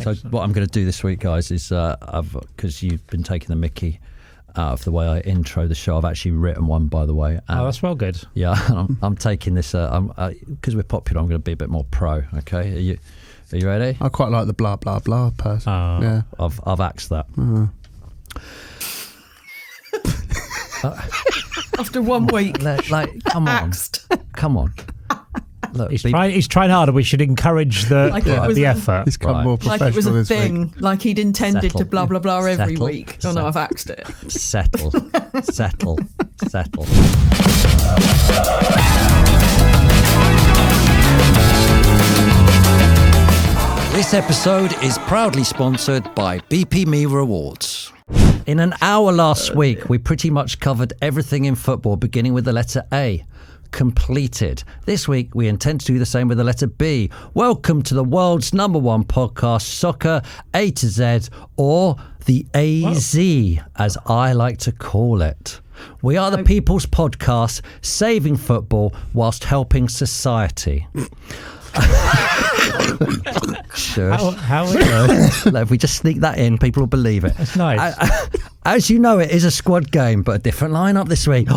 So what I'm going to do this week, guys, is because you've been taking the mickey out of the way I intro the show, I've actually written one, by the way. That's well good. Yeah, I'm taking this because we're popular. I'm going to be a bit more pro. Okay, are you ready? I quite like the blah blah blah person. Yeah, I've axed that. After 1 week, come on, come on. Look, he's trying harder. We should encourage the effort. He's come more professional like it was a this thing, week. like he'd intended to blah blah blah every Settle. week. Oh no, I've axed it. Settle. This episode is proudly sponsored by BP Me Rewards. In an hour last week, we pretty much covered everything in football, beginning with the letter A. Completed. This week, we intend to do the same with the letter B. Welcome to the world's #1 podcast, Soccer A to Z, or the AZ, as I like to call it. We are the people's podcast, saving football whilst helping society. Sure. How If we just sneak that in, people will believe it. That's nice. As you know, it is a squad game, but a different lineup this week.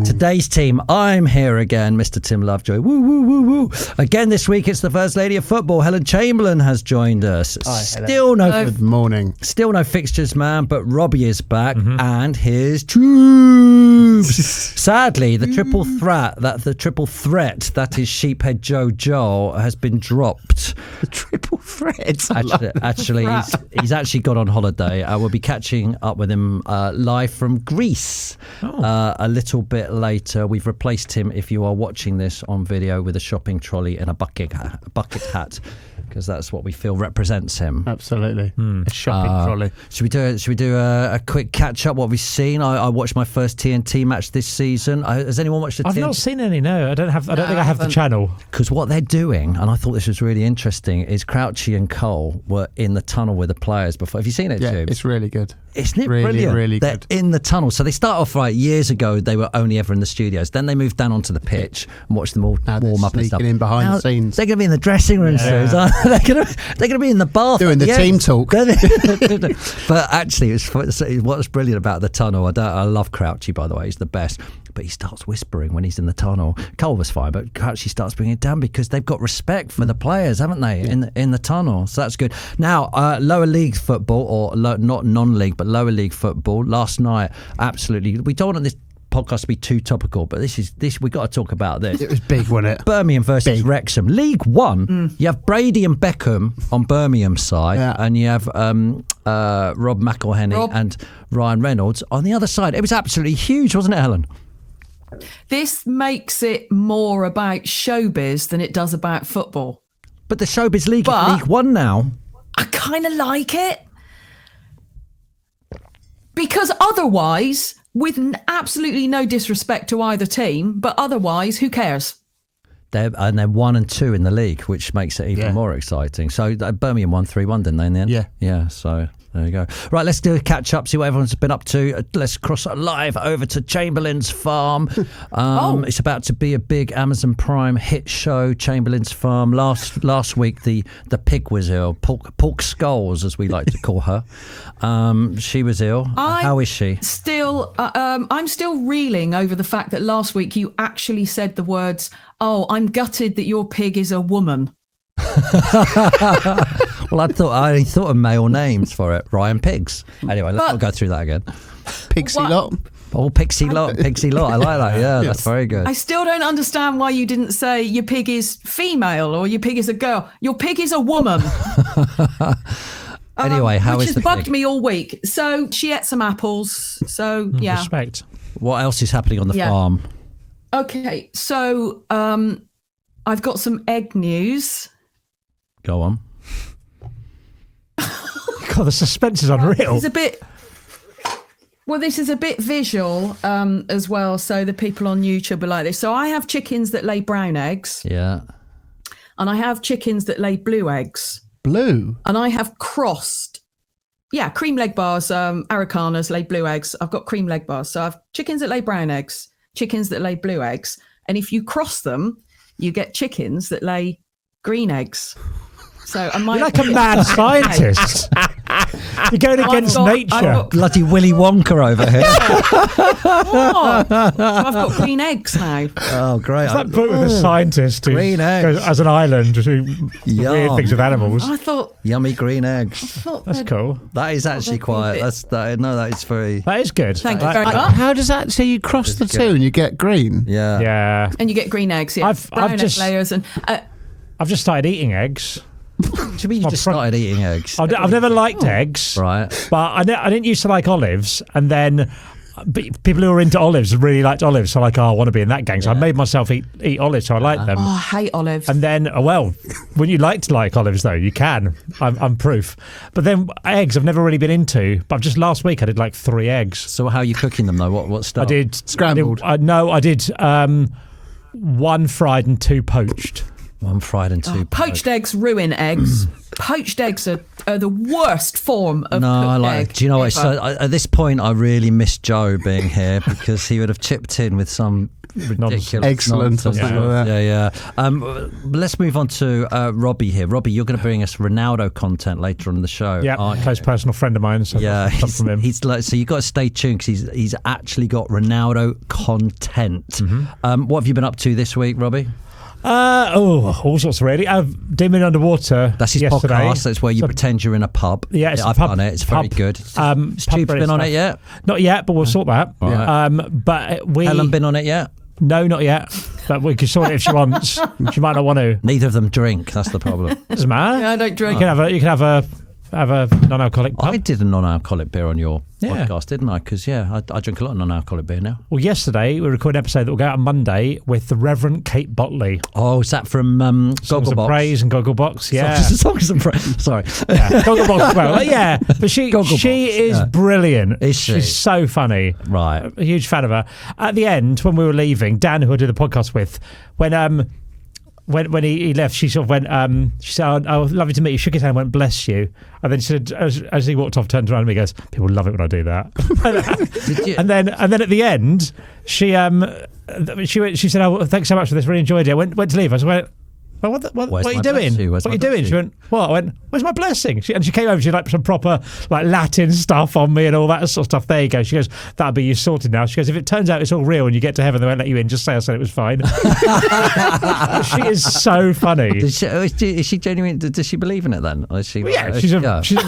Today's team, I'm here again, Mr. Tim Lovejoy. Woo, woo, woo, woo. Again this week, it's the First Lady of Football, Helen Chamberlain, has joined us. Hi, Good morning. Still no fixtures, man, but Robbie is back, and here's Tubes. Sadly, the triple threat, that is Sheephead Joe, has been dropped. The triple threat. Actually, he's actually gone on holiday. We'll be catching up with him live from Greece a little bit later. We've replaced him, if you are watching this on video, with a shopping trolley and a bucket hat, because that's what we feel represents him. Absolutely. A shopping trolley. Should we do a quick catch up? What have we seen? I watched my first TNT match this season. Has anyone watched the TNT? I've not seen any. No, I don't think I have the channel. Because what they're doing, and I thought this was really interesting, is Crouchy and Cole were in the tunnel with the players before. Have you seen it, Yeah, Tubes? it's really good. Isn't it really, brilliant? Really They're good. in the tunnel. So they start off years ago, they were only ever in the studios. Then they moved down onto the pitch and watched them all Now warm up and sneaking stuff. in behind the scenes. They're going to be in the dressing room soon. They're going to be in the bath. Doing the team talk. But actually, what's brilliant about the tunnel, I love Crouchy, by the way. He's the best. But he starts whispering when he's in the tunnel. Cole was fine, but Crouchy starts bringing it down because they've got respect for the players, haven't they, in the tunnel? So that's good. Now, lower league football, or not non-league, but lower league football. Last night, absolutely. We don't want this podcast to be too topical, but this we got to talk about this. It was big, wasn't it? Birmingham versus Wrexham. League One, you have Brady and Beckham on Birmingham's side, and you have Rob McElhenney and Ryan Reynolds on the other side. It was absolutely huge, wasn't it, Helen? This makes it more about showbiz than it does about football. But the Showbiz League is League One now. I kind of like it. Because otherwise, with absolutely no disrespect to either team, but otherwise, who cares? They're 1 and 2 in the league, which makes it even more exciting. So Birmingham won 3-1, didn't they, in the end? Yeah, so there you go. Right, let's do a catch-up, see what everyone's been up to. Let's cross live over to Chamberlain's Farm. It's about to be a big Amazon Prime hit show, Chamberlain's Farm. Last week, the pig was ill. Pork Skulls, as we like to call her. She was ill. How is she? I'm still reeling over the fact that last week you actually said the words, I'm gutted that your pig is a woman. Well, I thought of male names for it. Ryan Pigs. Anyway, let's not go through that again. Pixie lot. Oh, Pixie lot. I like that. Yeah, that's very good. I still don't understand why you didn't say your pig is female or your pig is a girl. Your pig is a woman. Anyway, how is the pig? Which has bugged me all week. So she ate some apples. So, yeah. Respect. What else is happening on the farm? Okay, so I've got some egg news. Go on. God, the suspense is unreal. This is a bit visual as well, so the people on YouTube are like this. So I have chickens that lay brown eggs. Yeah. And I have chickens that lay blue eggs. Blue? And I have crossed. Yeah, cream leg bars, Aracanas lay blue eggs. I've got cream leg bars. So I've chickens that lay brown eggs, chickens that lay blue eggs. And if you cross them, you get chickens that lay green eggs. So I might. You're like a mad scientist. You're going against nature. Bloody Willy Wonka over here. What? I've got green eggs now. Oh, great. It's that book with a scientist who Green eggs. goes as an island who weird things with animals. I thought. Yummy green eggs. That's cool. That is actually quite. That is very. That is good. Thank you very much. How does that? So you cross the two and you get green. Yeah. Yeah. And you get green eggs. Yeah. Brown egg layers and. I've just started eating eggs. What do you mean you just started eating eggs? I've never liked eggs, Right. but I didn't used to like olives, and then people who are into olives really liked olives, so I want to be in that gang. So I made myself eat olives, so I like them. Oh, I hate olives. And then, when you like olives, though, you can. I'm proof. But then eggs, I've never really been into. But just last week, I did like 3 eggs. So how are you cooking them though? What stuff? I did Scrambled. I did 1 fried and 2 poached. 1 fried and 2 poached eggs ruin eggs. Poached eggs are the worst form of cooked egg. Do you know what? So at this point, I really miss Joe being here because he would have chipped in with some ridiculous Excellent. nonsense. Yeah. Let's move on to Robbie here. Robbie, you're going to bring us Ronaldo content later on in the show. Yeah, close personal friend of mine. So yeah, from him. He's like, so you got to stay tuned because he's actually got Ronaldo content. Mm-hmm. What have you been up to this week, Robbie? All sorts really. I've Dimming Underwater. That's his yesterday. podcast. That's where you pretend you're in a pub. Yeah, I've done it. It's very good. Stu's been on it yet? Not yet, but we'll sort that. Right. But Helen been on it yet? No, not yet. But we can sort it if she wants. She might not want to. Neither of them drink. That's the problem. Doesn't matter. Yeah, I don't drink. You can have a non-alcoholic pub. I did a non-alcoholic beer on your podcast, didn't I? Because I drink a lot of non-alcoholic beer now. Well, yesterday we recorded an episode that will go out on Monday with the Reverend Kate Botley. Oh, is that from Songs of Gogglebox? Praise and Gogglebox? Yeah, Songs of Praise. Sorry, Gogglebox. Well, yeah, but she is brilliant. Is she? She's so funny. Right, a huge fan of her. At the end, when we were leaving, Dan, who I do the podcast with, when he left, she sort of went, she said, oh, lovely to meet you, shook his hand, went, bless you. And then she said, as he walked off, turned around to me and goes, people love it when I do that. and then at the end, she said, oh, thanks so much for this, really enjoyed it. I went to leave. I went, well, what are you doing? What are you doing? She went, what? I went, where's my blessing? She came over, she had some proper Latin stuff on me and all that sort of stuff. There you go. She goes, that'll be you sorted now. She goes, if it turns out it's all real and you get to heaven, they won't let you in, just say I said it was fine. She is so funny. Is she genuine? Does she believe in it then? Or is she, she's a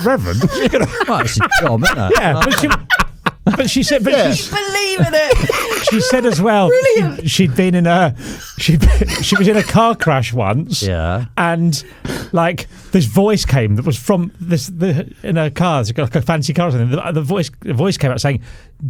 reverend. Well, it's a job, isn't it? Yeah, but she said, believe in it. She said as well, brilliant. She'd been in she was in a car crash once. Yeah. And this voice came that was from in a car, it's like a fancy car or something. The voice came out saying,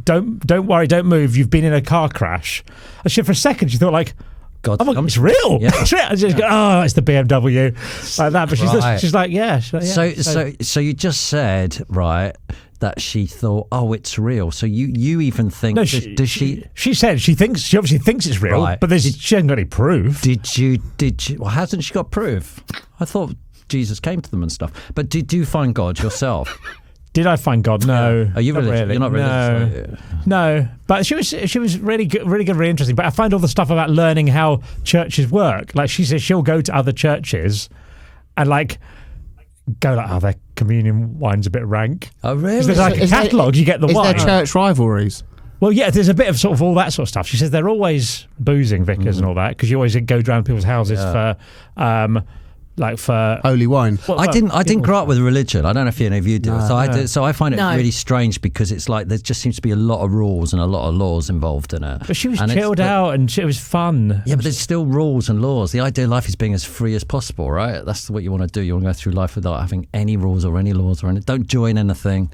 Don't worry, don't move, you've been in a car crash. And for a second she thought God, it's real. Yeah. It's real. I just go, it's the BMW, like that. But she's like, yeah. So you just said, right, that she thought, oh, it's real. So you even think? No, does she? She said she obviously thinks it's real, right. but she hasn't got any proof. Did you? Well, hasn't she got proof? I thought Jesus came to them and stuff. But did you find God yourself? Did I find God? No. Are you religious? Really. You're not religious. No. But she was really good, really interesting. But I find all the stuff about learning how churches work. Like she says, she'll go to other churches and go their communion wine's a bit rank. Oh, really? There's a catalogue, you get the wine. Is there church rivalries? Well, yeah, there's a bit of sort of all that sort of stuff. She says they're always boozing vicars and all that because you always go around people's houses for holy wine. I didn't grow up with religion. I don't know if any of you do. So I find it really strange because it's like there just seems to be a lot of rules and a lot of laws involved in it. But she was chilled out and it was fun. Yeah, but there's still rules and laws. The idea of life is being as free as possible, right? That's what you want to do. You want to go through life without having any rules or any laws or anything. Don't join anything.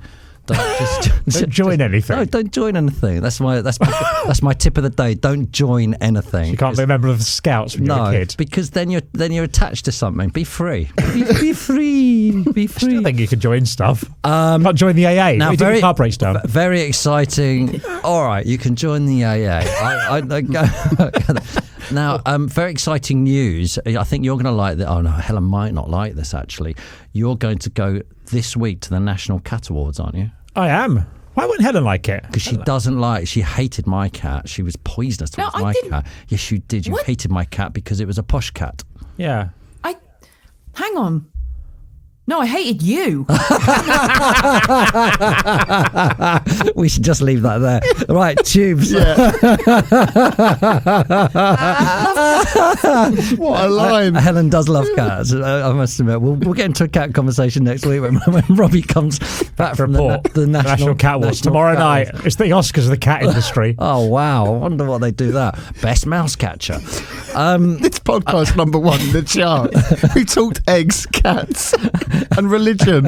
Don't join anything. No, don't join anything. That's my tip of the day. Don't join anything. You can't be a member of the Scouts when you're a kid. Because then you're attached to something. Be free. Be free. Be free. I think you can join stuff. Can't join the AA. Now, very car breaks down. Very exciting. All right, you can join the AA. Now, very exciting news. I think you're going to like that. Oh no, Helen might not like this actually. You're going to go this week to the National Cat Awards, aren't you? I am. Why wouldn't Helen like it? Because she hated my cat. She was poisonous towards my cat. Yes, you did. You hated my cat because it was a posh cat. Yeah. Hang on. No, I hated you. We should just leave that there. Right, Tubes. What a line. Helen does love cats. I must admit. We'll get into a cat conversation next week when Robbie comes back from the National Cat Awards tomorrow night. It's the Oscars of the cat industry. Oh, wow. I wonder what they do that. Best mouse catcher. This podcast number 1 in the chart. We talked eggs, cats, and religion.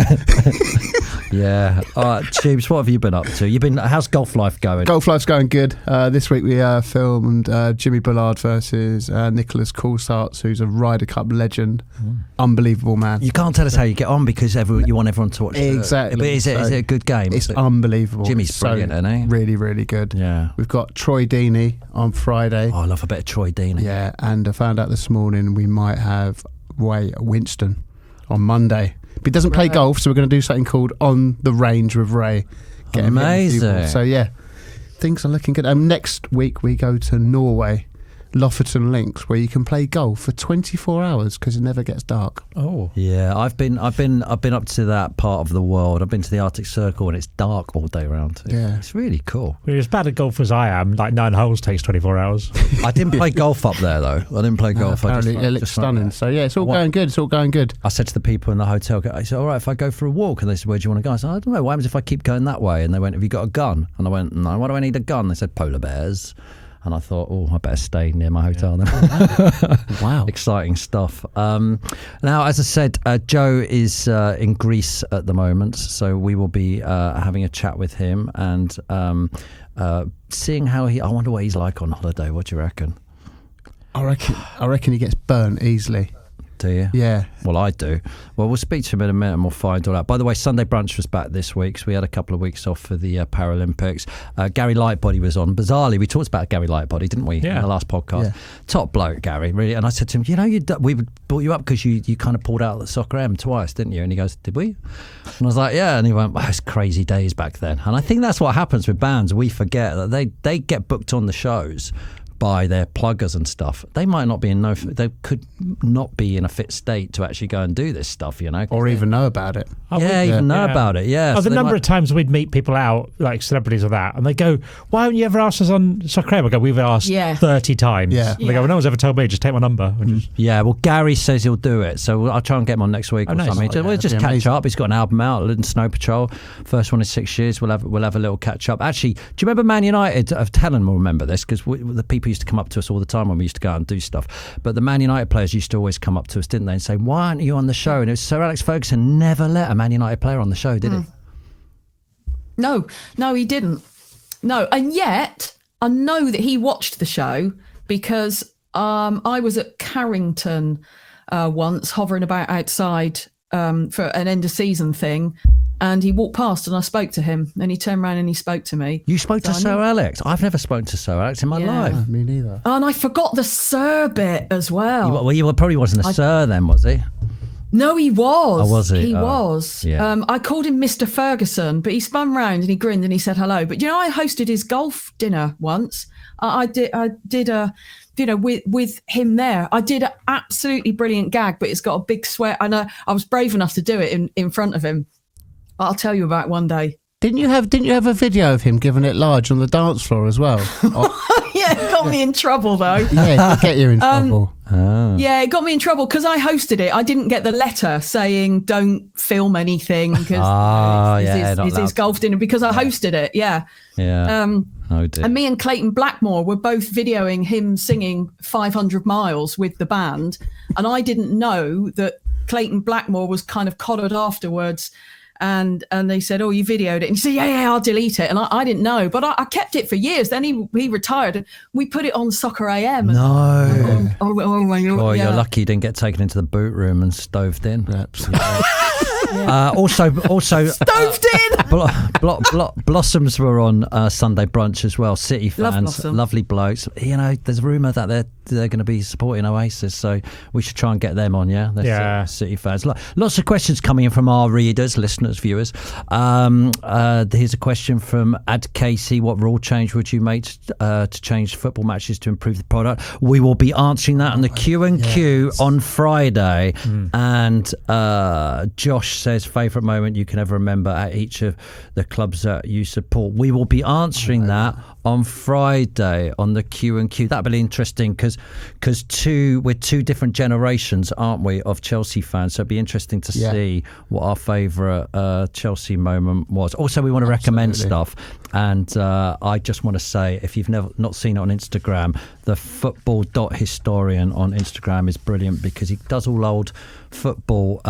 Yeah. All right, Tubes, what have you been up to? How's golf life going? Golf life's going good. This week we filmed Jimmy Bullard versus Nicholas Coulthard, who's a Ryder Cup legend. Unbelievable man. You can't tell us how you get on because you want everyone to watch it. Exactly. But is it a good game? It's unbelievable. Jimmy's brilliant, isn't he? Really, really good. Yeah. We've got Troy Deeney on Friday. Oh, I love a bit of Troy Deeney. Yeah, and I found out this morning we might have Ray Winston on Monday. But he doesn't play golf, so we're going to do something called On the Range with Ray. Get him Amazing. people. So yeah, things are looking good. Next week we go to Norway, Lofoten Links, where you can play golf for 24 hours because it never gets dark. Oh, yeah. I've been up to that part of the world. I've been to the Arctic Circle and it's dark all day round. Yeah, it's really cool. You're as bad at golf as I am. Like 9 holes takes 24 hours. I didn't play golf up there though. I didn't play golf. Apparently it looks stunning. So yeah, it's all going good. It's all going good. I said to the people in the hotel, I said, all right, if I go for a walk, and they said, where do you want to go? I said, I don't know. What happens if I keep going that way? And they went, have you got a gun? And I went, no. Why do I need a gun? They said, polar bears. And I thought, I better stay near my hotel then. Wow. Exciting stuff. Now, as I said, Joe is in Greece at the moment, so we will be having a chat with him and seeing how I wonder what he's like on holiday. What do you reckon? I reckon he gets burnt easily. Do you? Yeah. Well, I do. Well, we'll speak to him in a minute and we'll find all out. By the way, Sunday Brunch was back this week, so we had a couple of weeks off for the Paralympics. Gary Lightbody was on. Bizarrely, we talked about Gary Lightbody, didn't we, in the last podcast? Yeah. Top bloke, Gary, really. And I said to him, we brought you up because you kind of pulled out the Soccer M twice, didn't you? And he goes, did we? And I was like, yeah. And he went, it's crazy days back then. And I think that's what happens with bands. We forget that they get booked on the shows by their pluggers and stuff. They might not be they could not be in a fit state to actually go and do this stuff, or even know about it. Know about it. Yeah. Oh, the number of times we'd meet people out, like celebrities or that, and they go, "Why haven't you ever asked us on Soccer M?" I go, "We've asked 30 times." Yeah. And they go, "Well, no one's ever told me. Just take my number." Yeah. Well, Gary says he'll do it, so I'll try and get him on next week or something. We'll just catch up. He's got an album out, Snow Patrol, first one in 6 years. We'll have a little catch up. Actually, do you remember Man United? Helen will remember this because the people used to come up to us all the time when we used to go out and do stuff. But the Man United players used to always come up to us, didn't they, and say, "Why aren't you on the show?" And it was Sir Alex Ferguson never let a Man United player on the show, did he? No, he didn't. No, and yet I know that he watched the show because I was at Carrington once, hovering about outside for an end of season thing. And he walked past and I spoke to him and he turned around and he spoke to me. You spoke to Sir Alex? I've never spoken to Sir Alex in my life. No, me neither. And I forgot the Sir bit as well. He probably wasn't a Sir then, was he? No, he was. Oh, was he? He was. Yeah. I called him Mr. Ferguson, but he spun round and he grinned and he said hello. But I hosted his golf dinner once. I did a with him there. I did an absolutely brilliant gag, but it's got a big sweat. And I was brave enough to do it in front of him. I'll tell you about one day. Didn't you have a video of him giving it large on the dance floor as well? Yeah, it got me in trouble though. Yeah, it'll get you in trouble. Yeah, it got me in trouble because I hosted it. I didn't get the letter saying don't film anything because it's his golf dinner because I hosted it. Yeah. Yeah. Oh dear. And me and Clayton Blackmore were both videoing him singing 500 Miles with the band, and I didn't know that Clayton Blackmore was kind of collared afterwards. And they said, "Oh, you videoed it." And he said, "Yeah, I'll delete it." And I didn't know, but I kept it for years. Then he retired, and we put it on Soccer AM. No. Oh my God! You're lucky you didn't get taken into the boot room and stoved in. Absolutely. Yeah. Also, Stoved in. Blossoms were on Sunday brunch as well. City Love fans, Blossom. lovely blokes. You know, there's a rumour that they're going to be supporting Oasis, so we should try and get them on. Yeah, Yeah. City fans. Lots of questions coming in from our readers, listeners, viewers. Here's a question from Ad Casey. What rule change would you make to change football matches to improve the product? We will be answering that on the Q&Q on Friday. And Josh says, favourite moment you can ever remember at each of the clubs that you support. We will be answering that on Friday on the Q&Q. That'll be interesting because we're two different generations, aren't we, of Chelsea fans. So it'll be interesting to see what our favourite Chelsea moment was. Also, we want to recommend stuff. And I just want to say, if you've not seen it on Instagram, the football.historian on Instagram is brilliant because he does all old football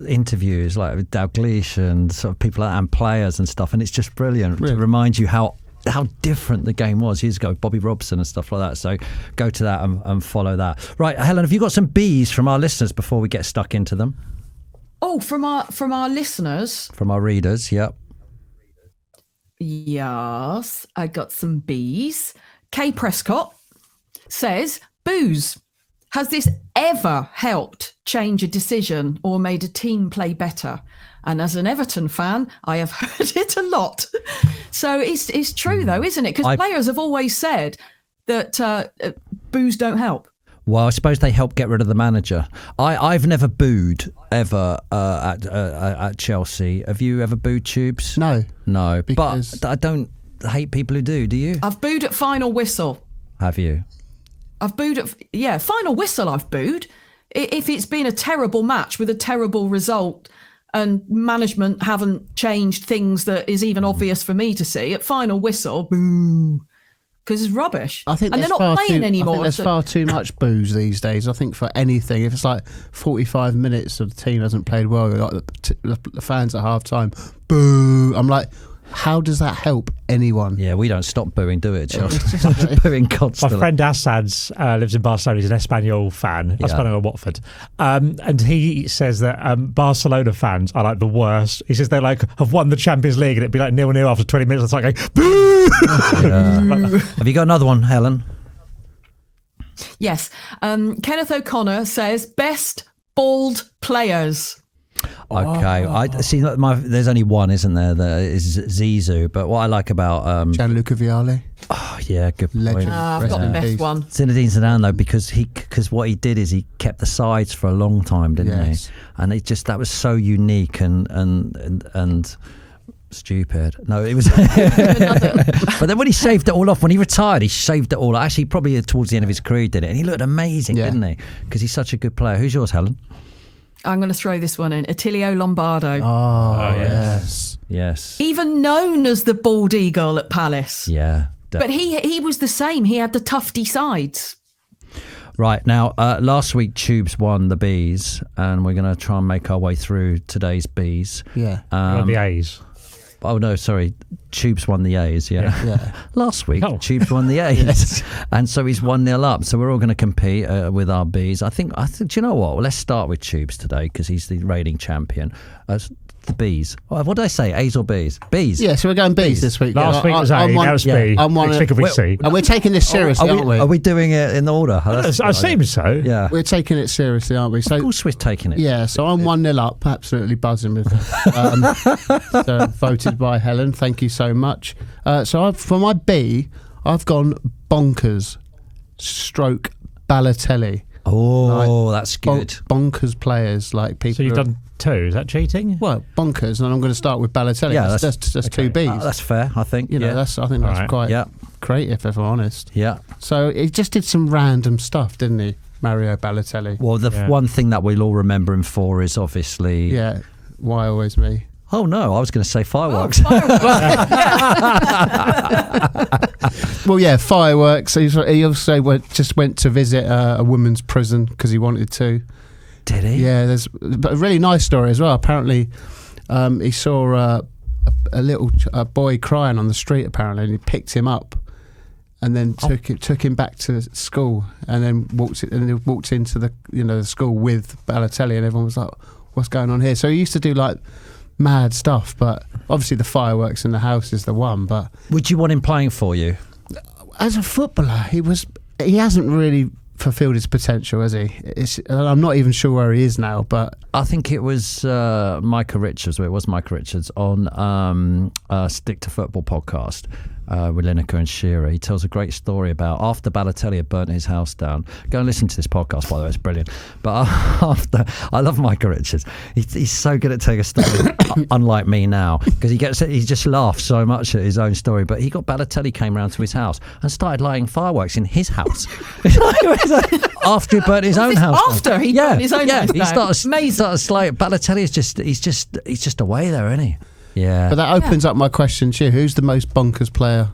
interviews like with Dalglish and sort of people and players and stuff, and it's just brilliant to remind you how different the game was years ago, Bobby Robson and stuff like that. So go to that and follow that. Right, Helen, have you got some B's from our listeners before we get stuck into them? Oh, from our listeners, from our readers. Yep. Yes, I got some B's. Kay Prescott says, booze. Has this ever helped change a decision or made a team play better? And as an Everton fan, I have heard it a lot. So it's true, though, isn't it? Because players have always said that booze don't help. Well, I suppose they help get rid of the manager. I've never booed ever at Chelsea. Have you ever booed, Tubes? No. But I don't hate people who do. Do you? I've booed at final whistle. Have you? I've booed at final whistle. I've booed if it's been a terrible match with a terrible result and management haven't changed things that is even obvious for me to see. At final whistle, boo, because it's rubbish. I think and they're not playing anymore. I think there's far too much booze these days. I think for anything, if it's like 45 minutes of the team hasn't played well, like the fans at half time, boo. I'm like, how does that help anyone? Yeah, we don't stop booing, do it, Chelsea? Booing constantly. My friend Assad lives in Barcelona. He's an Espanyol fan. Espanyol Watford. And he says that Barcelona fans are like the worst. He says they have won the Champions League and it'd be like 0-0 after 20 minutes. It's like going, boo! Have you got another one, Helen? Yes. Kenneth O'Connor says, best bald players. Okay, I see. There's only one, isn't there? That is Zizou. But what I like about Gianluca Vialli. Oh yeah, good point. Legend. I've got the best one. Zinedine Zidane though, because what he did is he kept the sides for a long time, didn't he? And that was so unique and stupid. No, it was. But then when he shaved it all off, when he retired, he shaved it all. Actually, probably towards the end of his career, he did it, and he looked amazing, didn't he? Because he's such a good player. Who's yours, Helen? I'm going to throw this one in. Attilio Lombardo. Oh, yes. Even known as the bald eagle at Palace. Yeah. But he was the same. He had the tufty sides. Right, now, last week Tubes won the Bs, and we're going to try and make our way through today's Bs. Yeah. The A's. Oh, no, sorry. Tubes won the A's, Yeah. Last week, Tubes won the A's. And so he's 1-0 up. So we're all going to compete with our Bs. I think, do you know what? Well, let's start with Tubes today because he's the reigning champion. The Bs. What did I say? A's or Bs? Bs. Yeah, so we're going Bs this week. Last week was A, now it's B. Next week will be C. And we're taking this seriously, aren't we? Are we doing it in order? I seem so. Yeah. We're taking it seriously, aren't we? So, of course we're taking it. Yeah, so I'm 1-0 up, absolutely buzzing with it. So voted by Helen, thank you so much. For my B, I've gone Bonkers stroke Balotelli. Oh, that's good. Bonkers players, like people. So you've done 2, is that cheating? Well, Bonkers, and I'm going to start with Balotelli. Yeah, that's 2 Bs. That's fair, I think. I think that's quite creative, if I'm honest. Yeah. So he just did some random stuff, didn't he, Mario Balotelli? Well, the one thing that we'll all remember him for is obviously. Yeah. Why always me? Oh no, I was going to say fireworks. Well, yeah, fireworks. He also just went to visit a women's prison because he wanted to. Did he? Yeah, there's a really nice story as well. Apparently, he saw a little boy crying on the street. Apparently, and he picked him up, and then took him back to school, and then walked into the the school with Balotelli, and everyone was like, what's going on here? So he used to do like mad stuff, but obviously the fireworks in the house is the one. But would you want him playing for you? As a footballer, he hasn't really fulfilled his potential, has he? I'm not even sure where he is now, but I think it was Micah Richards. Well, it was Micah Richards on Stick to Football podcast with Lineker and Shearer. He tells a great story about after Balotelli had burnt his house down. Go and listen to this podcast, by the way, it's brilliant. But after, I love Micah Richards. He's so good at telling a story, unlike me now, because he just laughs so much at his own story. But Balotelli came round to his house and started lighting fireworks in his house after he burnt his own house. After he burnt his own house. He started slaying. Balotelli is he's just away there, isn't he? Yeah. But that opens up my question to you. Who's the most bonkers player?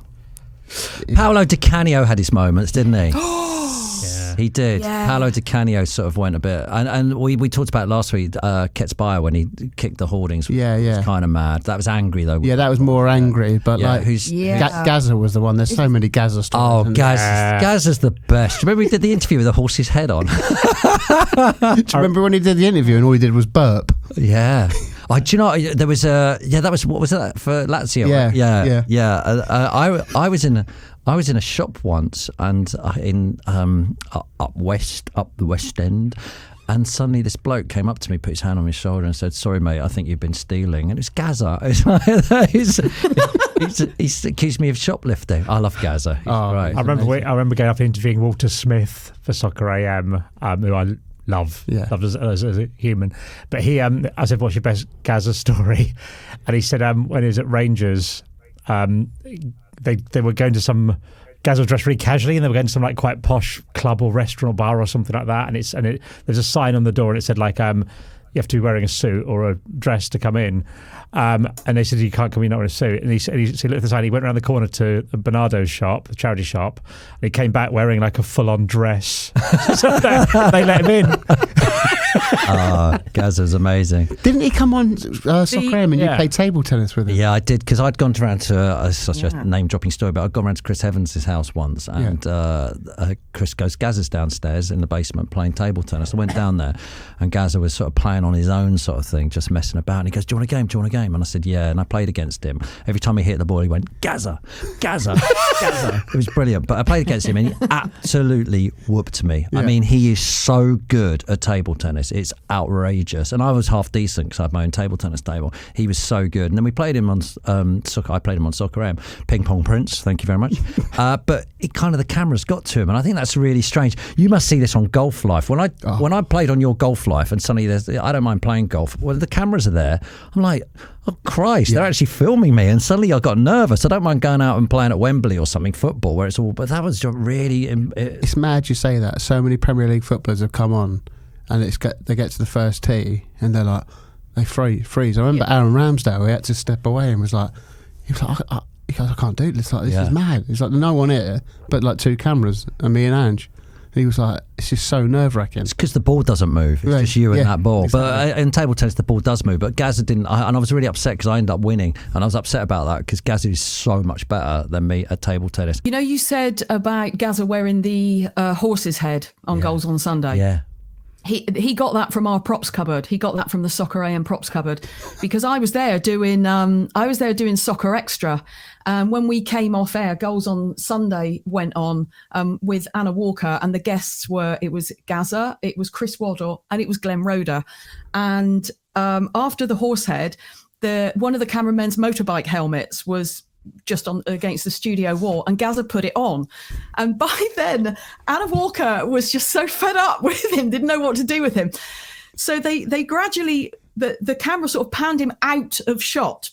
Paolo Di Canio had his moments, didn't he? Yeah. He did. Yeah. Paolo Di Canio sort of went a bit, and we talked about it last week. Ketzbayer when he kicked the hoardings. Was kind of mad. That was angry though. Yeah, that was more angry. But Gazza was the one. There's so many Gazza stories. Oh, Gazza's the best. Do you remember he did the interview with the horse's head on? Do you remember when he did the interview and all he did was burp? Yeah. Do you know there was that was what was that for Lazio? I was in a shop once and up the West End, and suddenly this bloke came up to me, put his hand on my shoulder and said, "Sorry mate, I think you've been stealing." And it was Gazza. He's accused me of shoplifting. I love Gazza. He's great. I remember going up and interviewing Walter Smith for Soccer AM, who I loved as a human. But I said, "What's your best Gazza story?" And he said, when he was at Rangers, they were going to some, Gazza dressed really casually, and they were going to some like quite posh club or restaurant or bar or something like that. And there's a sign on the door and it said like, you have to be wearing a suit or a dress to come in. And they said, you can't come in not in a suit. And he looked at the sign, he went around the corner to Bernardo's shop, the charity shop, and he came back wearing like a full-on dress. So they let him in. Gazza's amazing. Didn't he come on Soccer AM and you played table tennis with him? Yeah, I did, because I'd gone around to such a name-dropping story, but I'd gone around to Chris Evans' house once, and Chris goes, Gazza's downstairs in the basement playing table tennis. I went down there, and Gazza was sort of playing on his own sort of thing, just messing about, and he goes, "Do you want a game? Do you want a game?" And I said, "Yeah," and I played against him. Every time he hit the ball, he went, "Gazza, Gazza, Gazza." It was brilliant, but I played against him, and he absolutely whooped me. I mean, he is so good at table tennis. It's outrageous. And I was half decent because I had my own table tennis table. He was so good. And then we played him on Soccer. I played him on Soccer AM. Ping Pong Prince, thank you very much. But it kind of, the cameras got to him, and I think that's really strange. You must see this on Golf Life. When I played on your Golf Life, and suddenly I don't mind playing golf. Well, the cameras are there. I'm like, oh Christ, they're actually filming me, and suddenly I got nervous. I don't mind going out and playing at Wembley or something, football, where it's all. But that was just really. It's mad you say that. So many Premier League footballers have come on, and they get to the first tee, and they're like, they freeze. I remember Aaron Ramsdale. He had to step away and was like, I can't do this. Like, this is mad. It's like no one here, but like two cameras and me and Ange. He was like, it's just so nerve-wracking. It's because the ball doesn't move. It's just you and that ball. Exactly. But in table tennis, the ball does move. But Gazza didn't. And I was really upset because I ended up winning. And I was upset about that because Gazza is so much better than me at table tennis. You know, you said about Gazza wearing the horse's head on Goals on Sunday. Yeah. He got that from our props cupboard. He got that from the Soccer AM props cupboard, because I was there doing Soccer Extra. When we came off air, Goals on Sunday went on with Anna Walker, and the guests it was Gazza, it was Chris Waddle, and it was Glenn Roeder. And after the horse head, one of the cameramen's motorbike helmets was just on against the studio wall, and Gazza put it on, and by then Anna Walker was just so fed up with him, didn't know what to do with him, so they gradually the camera sort of panned him out of shot,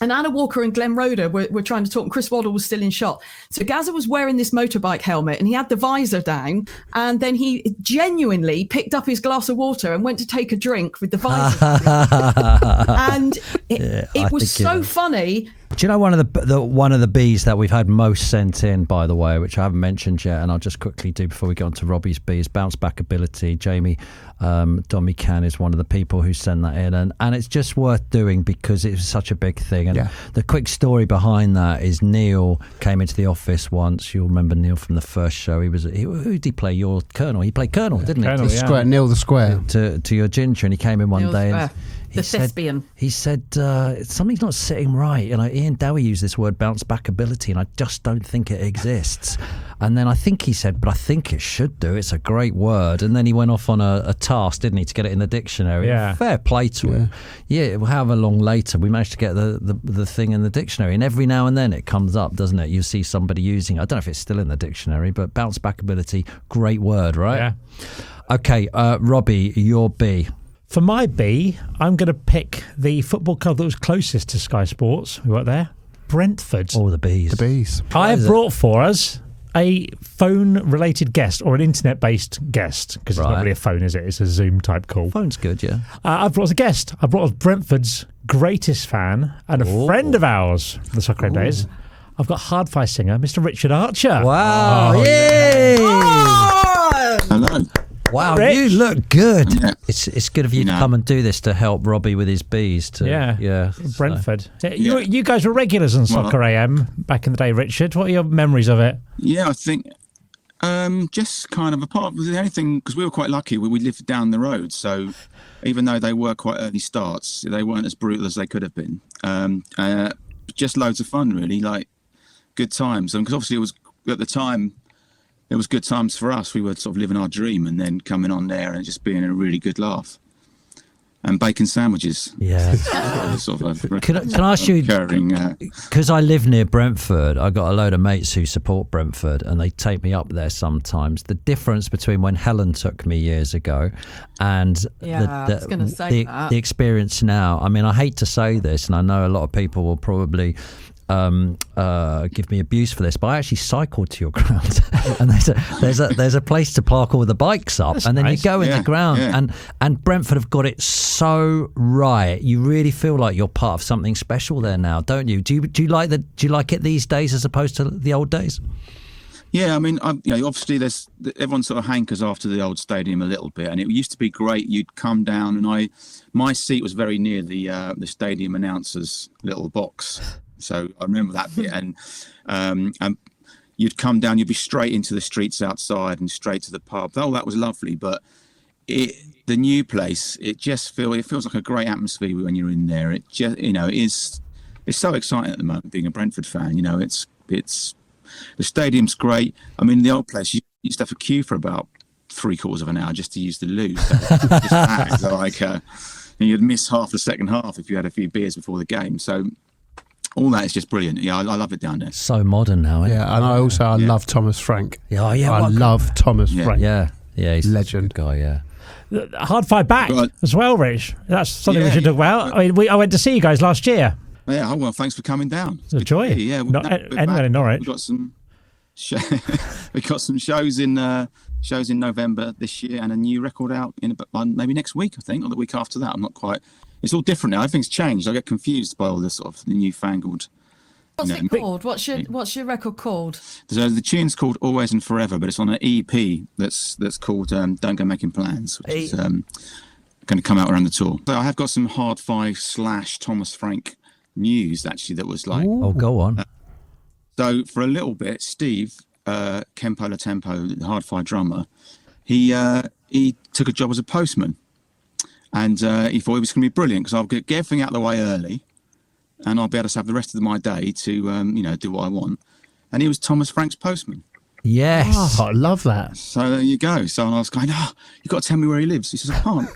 and Anna Walker and Glenn Roeder were trying to talk, and Chris Waddle was still in shot. So Gazza was wearing this motorbike helmet, and he had the visor down, and then he genuinely picked up his glass of water and went to take a drink with the visor down. And it was so funny Do you know one of the B's that we've had most sent in, by the way, which I haven't mentioned yet, and I'll just quickly do before we go on to Robbie's B, is bounce back ability. Jamie Dommy Can is one of the people who sent that in, and it's just worth doing because it was such a big thing. And the quick story behind that is Neil came into the office once. You'll remember Neil from the first show. Who did he play? Your Colonel. He played Colonel, didn't Colonel, he? Square, Neil the Square. To your ginger, and he came in one Neil day. Square. And The thespian. He said something's not sitting right. And Ian Dowie used this word bounce back ability, and I just don't think it exists. And then I think he said, but I think it should do. It's a great word. And then he went off on a task, didn't he, to get it in the dictionary. Yeah. Fair play to him. Yeah, however long later, we managed to get the thing in the dictionary. And every now and then it comes up, doesn't it? You see somebody using it. I don't know if it's still in the dictionary, but bounce back ability, great word, right? Yeah. Okay, Robbie, your B. For my B, I'm going to pick the football club that was closest to Sky Sports. We were there, Brentford. Oh, the B's. The Bees. I have brought for us a phone-related guest or an internet-based guest, because it's not Right. really a phone, is it? It's a Zoom-type call. Phone's good, yeah. I've brought us a guest. I brought us Brentford's greatest fan and a friend of ours from the Soccer End days. I've got hard-fi singer, Mr. Richard Archer. Wow. Yay! Hello. Wow, Rich. you look good. Yeah. It's good of you to come and do this to help Robbie with his bees. Yeah. Brentford. You guys were regulars on Soccer AM back in the day, Richard. What are your memories of it? Yeah, I think just kind of apart from anything, because we were quite lucky. We lived down the road, so even though they were quite early starts, they weren't as brutal as they could have been. Just loads of fun, really, like good times. And because obviously it was at the time. It was good times for us. We were sort of living our dream and then coming on there and just being a really good laugh. And bacon sandwiches. Yeah. Sort of Can I ask you, because I live near Brentford, I got a load of mates who support Brentford and they take me up there sometimes. The difference between when Helen took me years ago and I was gonna say that. the experience now, I mean, I hate to say this, and I know a lot of people will probably give me abuse for this, but I actually cycled to your ground, and there's a place to park all the bikes up. That's and then nice. You go in the ground, and Brentford have got it so right. You really feel like you're part of something special there now, don't you? Do you like it these days as opposed to the old days? Yeah, I mean, obviously everyone sort of hankers after the old stadium a little bit, and it used to be great. You'd come down, and my seat was very near the stadium announcer's little box. So I remember that bit, and you'd come down, you'd be straight into the streets outside and straight to the pub. Oh, that was lovely. But the new place, it feels like a great atmosphere when you're in there. It just, it's so exciting at the moment being a Brentford fan. It's the stadium's great. I mean, the old place, you used to have a queue for about 3/4 of an hour just to use the loo. So you'd miss half the second half if you had a few beers before the game. So. All that is just brilliant. Yeah, I love it down there. So modern now, isn't it? Yeah, and I love Thomas Frank. Yeah, I love Thomas Frank. Yeah, he's legend a good guy. Yeah, hard fight back as well, Rich. That's something we should talk about. I mean, I went to see you guys last year. Yeah, well, thanks for coming down. It's a joy. Yeah, anywhere in Norwich. We've got some shows in November this year, and a new record out in maybe next week, I think, or the week after that. I'm not quite. It's all different now. Everything's changed. I get confused by all this sort of the newfangled. What's it called? What's your record called? So the tune's called Always and Forever, but it's on an EP that's called Don't Go Making Plans, which is going to come out around the tour. So I have got some hard five / Thomas Frank news actually that was like. Oh, go on. So for a little bit, Steve Kempo La Tempo, the hard five drummer, he took a job as a postman. And he thought it was going to be brilliant because I'll get everything out of the way early and I'll be able to have the rest of my day to, do what I want. And he was Thomas Frank's postman. Yes. Oh, I love that. So there you go. So I was going, you've got to tell me where he lives. He says, I can't.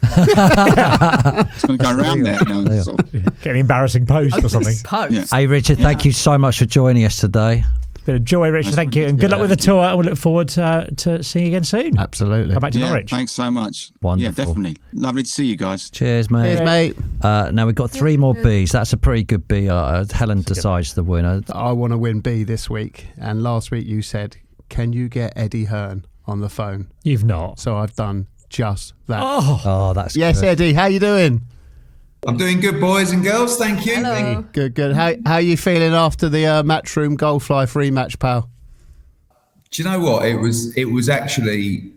It's going to go around there. Get an embarrassing post or something. Yeah. Hey, Richard, thank you so much for joining us today. Been a joy, Richard. Thank you. And good luck with the tour. And we'll look forward to seeing you again soon. Absolutely. Come back to Norwich. Thanks so much. Wonderful. Yeah, definitely. Lovely to see you guys. Cheers, mate. Cheers, mate. Now we've got 3 more Bs. That's a pretty good B. Helen decides the winner. I want to win B this week. And last week you said, can you get Eddie Hearn on the phone? You've not. So I've done just that. Oh, that's yes, good. Eddie. How you doing? I'm doing good, boys and girls. Thank you. Hello. Good. How are you feeling after the Matchroom Golf Life rematch, pal? Do you know what? It was actually,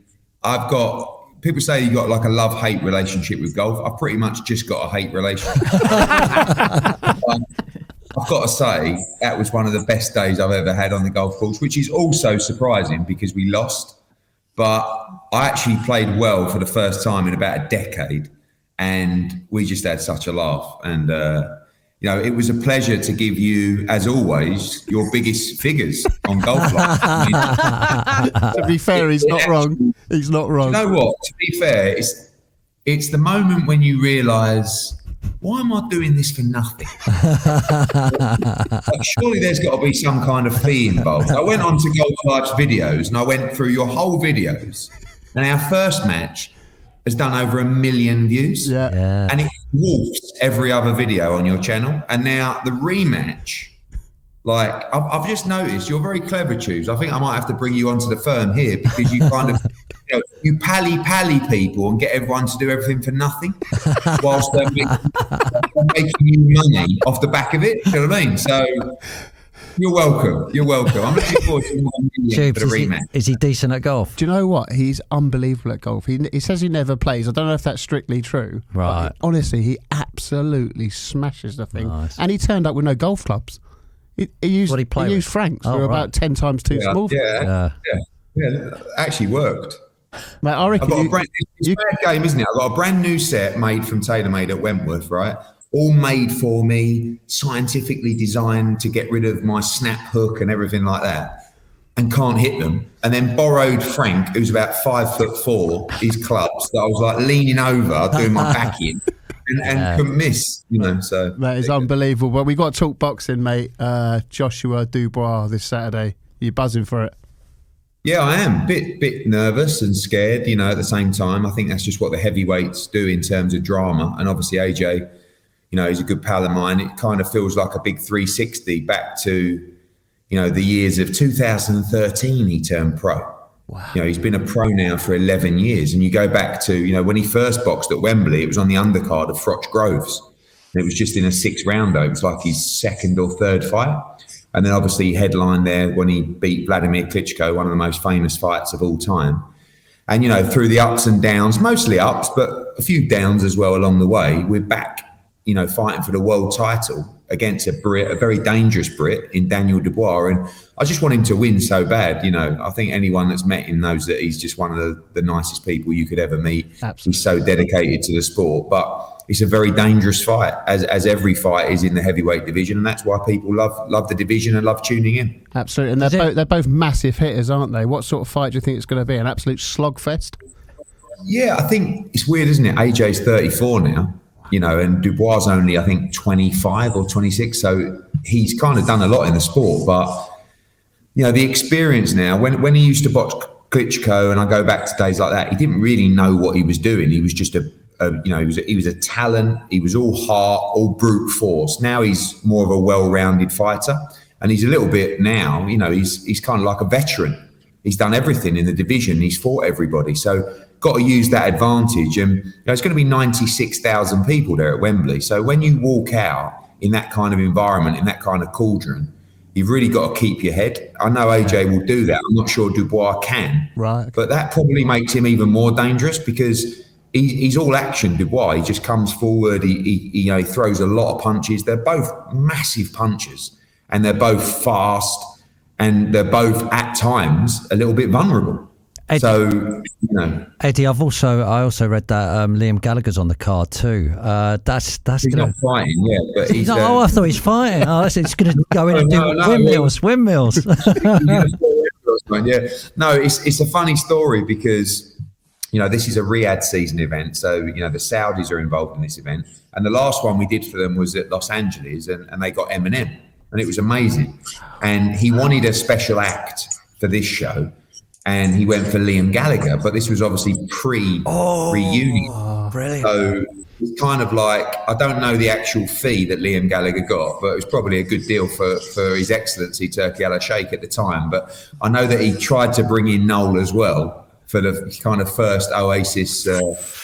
people say you got like a love-hate relationship with golf. I've pretty much just got a hate relationship. I've got to say, that was one of the best days I've ever had on the golf course, which is also surprising because we lost. But I actually played well for the first time in about a decade. And we just had such a laugh. And, it was a pleasure to give you, as always, your biggest figures on Golf Life. To be fair, he's not wrong. He's not wrong. You know what? To be fair, it's the moment when you realise, why am I doing this for nothing? Like, surely there's got to be some kind of fee involved. I went on to Golf Life's videos and I went through your whole videos. And our first match has done over 1 million views. Yeah. And it dwarfs every other video on your channel. And now the rematch, like I've just noticed, you're very clever, Choose. I think I might have to bring you onto the firm here because you kind of, you pally people and get everyone to do everything for nothing whilst they're making you money off the back of it. You know what I mean? So you're welcome. I'm looking forward to 1 million for the rematch. Is he decent at golf? Do you know what? He's unbelievable at golf. He says he never plays. I don't know if that's strictly true. Right. But honestly, he absolutely smashes the thing. Nice. And he turned up with no golf clubs. He used Franks who were about 10 times too small. Yeah. Actually worked. Mate, I reckon it's a bad game, isn't it? I've got a brand new set made from TaylorMade at Wentworth, right? All made for me, scientifically designed to get rid of my snap hook and everything like that, and can't hit them. And then borrowed Frank, who's about 5'4", his clubs that I was like leaning over, doing my back in, and couldn't miss, So that is unbelievable. But we got to talk boxing, mate. Joshua Dubois this Saturday. Are you buzzing for it? Yeah, I am. Bit nervous and scared, at the same time. I think that's just what the heavyweights do in terms of drama. And obviously AJ, he's a good pal of mine. It kind of feels like a big 360 back to, the years of 2013 he turned pro. Wow. He's been a pro now for 11 years. And you go back to, when he first boxed at Wembley, it was on the undercard of Froch Groves. And it was just in a 6 rounder. It was like his second or third fight. And then obviously he headlined there when he beat Vladimir Klitschko, one of the most famous fights of all time. And, through the ups and downs, mostly ups, but a few downs as well along the way, we're back, fighting for the world title against a Brit, a very dangerous Brit in Daniel Dubois. And I just want him to win so bad. I think anyone that's met him knows that he's just one of the nicest people you could ever meet. Absolutely. He's so dedicated to the sport. But it's a very dangerous fight, as every fight is in the heavyweight division, and that's why people love the division and love tuning in. Absolutely, and they're both massive hitters, aren't they? What sort of fight do you think it's going to be? An absolute slogfest? Yeah, I think it's weird, isn't it? AJ's 34 now, and Dubois is only, I think, 25 or 26, so he's kind of done a lot in the sport. But the experience now, when he used to box Klitschko, and I go back to days like that, he didn't really know what he was doing. He was just he was a talent. He was all heart, all brute force. Now he's more of a well-rounded fighter, and he's a little bit now. He's kind of like a veteran. He's done everything in the division. He's fought everybody. So got to use that advantage. And it's going to be 96,000 people there at Wembley. So when you walk out in that kind of environment, in that kind of cauldron, you've really got to keep your head. I know AJ will do that. I'm not sure Dubois can. Right. But that probably makes him even more dangerous because he's all action, Dubois. He just comes forward. He throws a lot of punches. They're both massive punchers, and they're both fast, and they're both at times a little bit vulnerable. Eddie, so Eddie, I also read that Liam Gallagher's on the card too. That's he's not fighting, yeah, but he's. I thought he's fighting. It's going to go in and do windmills. Yeah, no, it's a funny story because. This is a Riyadh season event. So, the Saudis are involved in this event. And the last one we did for them was at Los Angeles and they got Eminem. And it was amazing. And he wanted a special act for this show. And he went for Liam Gallagher. But this was obviously pre-reunion. Brilliant. So it's kind of like, I don't know the actual fee that Liam Gallagher got, but it was probably a good deal for His Excellency Turki Al Sheikh at the time. But I know that he tried to bring in Noel as well. for the kind of first Oasis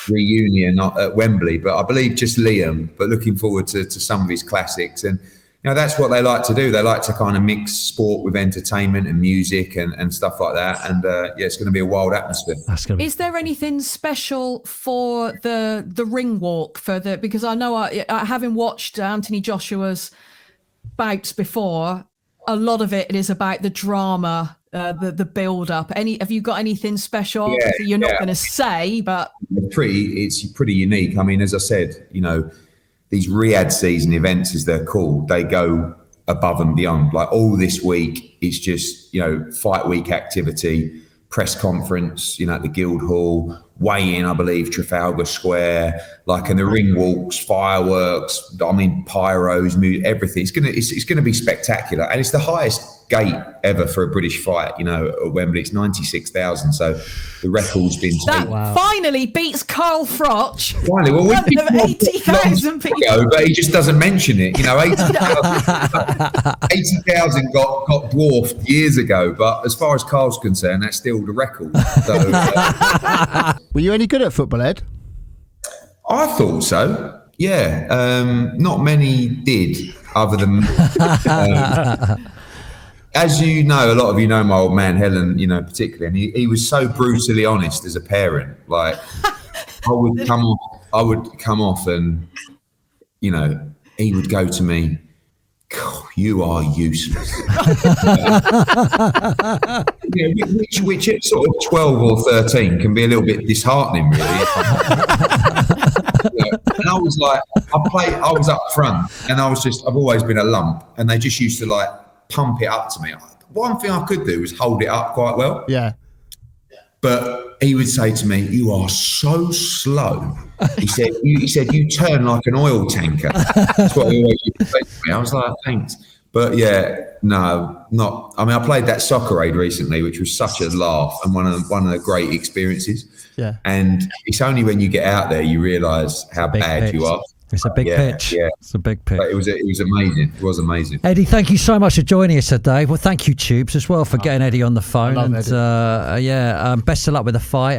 reunion at Wembley. But I believe just Liam. But looking forward to some of his classics. And that's what they like to do. They like to kind of mix sport with entertainment and music and stuff like that. And it's going to be a wild atmosphere. Is there anything special for the ring walk because I know I having watched Anthony Joshua's bouts before, a lot of it is about the drama, the build up. Have you got anything special? Yeah, You're not going to say, but it's pretty unique. I mean, as I said, these Riyadh season events, as they're called, they go above and beyond. Like all this week, it's just, fight week activity, press conference, at the Guildhall, weigh-in, I believe, Trafalgar Square, and the ring walks, fireworks, pyros, music, everything. It's gonna be spectacular. And it's the highest gate ever for a British fight, at Wembley. It's 96,000. So the record's been that finally beats Carl Froch. Finally, well, we of 80,000 people. But he just doesn't mention it. 80,000 got dwarfed years ago. But as far as Carl's concerned, that's still the record. So, were you any good at football, Ed? I thought so. Yeah. Not many did, other than. As you know, a lot of you know my old man Helen, particularly, and he was so brutally honest as a parent. Like, I would come off, and he would go to me, "You are useless," which at sort of 12 or 13 can be a little bit disheartening, really. And I was like, I was up front, and I've always been a lump, and they just used to pump it up to me. One thing I could do was hold it up quite well. Yeah. But he would say to me, "You are so slow." He said, "You turn like an oil tanker." That's what he always used to say to me. I was like, "Thanks." But yeah, no, not. I mean, I played that soccer aid recently, which was such a laugh and one of the great experiences. Yeah. And it's only when you get out there you realise how bad you are. It's a big pitch. Yeah. It's a big pitch. But it was amazing. It was amazing. Eddie, thank you so much for joining us today. Well, thank you, Tubes, as well, for getting Eddie on the phone. I love and best of luck with the fight.